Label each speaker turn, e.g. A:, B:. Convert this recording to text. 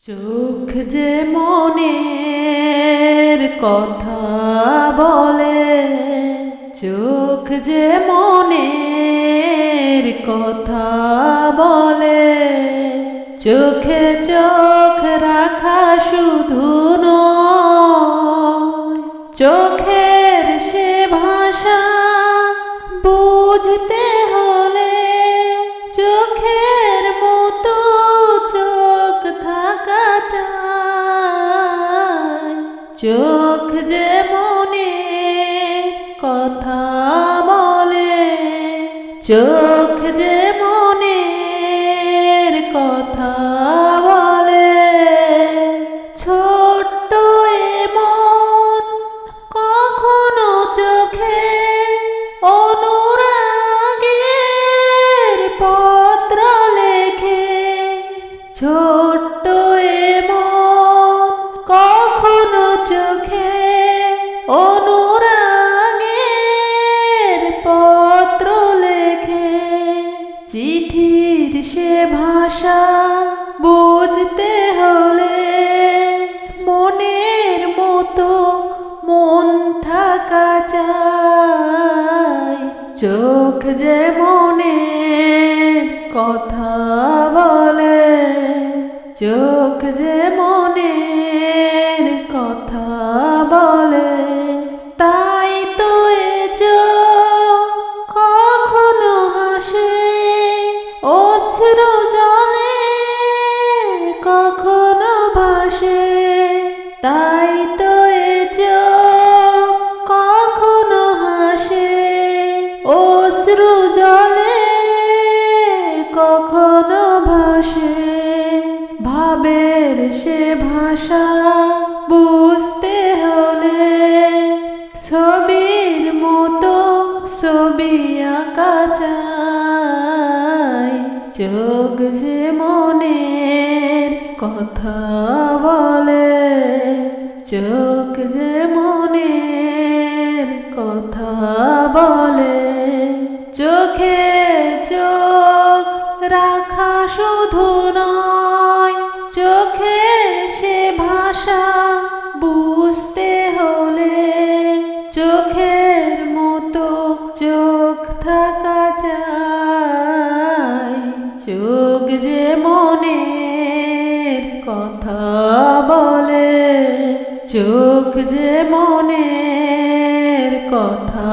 A: চোখ যে মনের কথা বলে, চোখ যে মনের কথা বলে, চোখে চোখ রাখা শুধু নয়, চোখের সে ভাষা বুঝতে হলে চোখের মতো চোখ থাকা চাই। চোখ যে মনের কথা বলে, চোখ যে মনের কথা বলে, ছোট্ট এ মন কখনো চোখে অনুরাগের পত্র লেখে। ছোট্ট এ মন কখনো চোখে অনুরাগের পত্র লেখে। চিঠির সে ভাষা বুঝতে হলে মনের মতো মন থাকা চাই। চোখ যে মনের কথা বলে, চোখ যে মনের কথা বলে, তাই তো এ চোখ কখনো হাসে অশ্রু জলে, কখনো ভাসে। তাই তো এ চোখ কখনো হাসে অশ্রু জলে, কখনো ভাসে। ভাবের সে ভাষা বুঝতে হলে ছবির মতো ছবি আঁকা চাই। চোখ যে মনের কথা বলে, চোখ যে মনের কথা বলে, চোখে চোখ রাখা শুধু নয়, চোখে সে ভাষা বুঝতে হলে চোখের মতো চোখ থাকা চাই। চোখ যে মনের কথা বলে, চোখ যে মনের কথা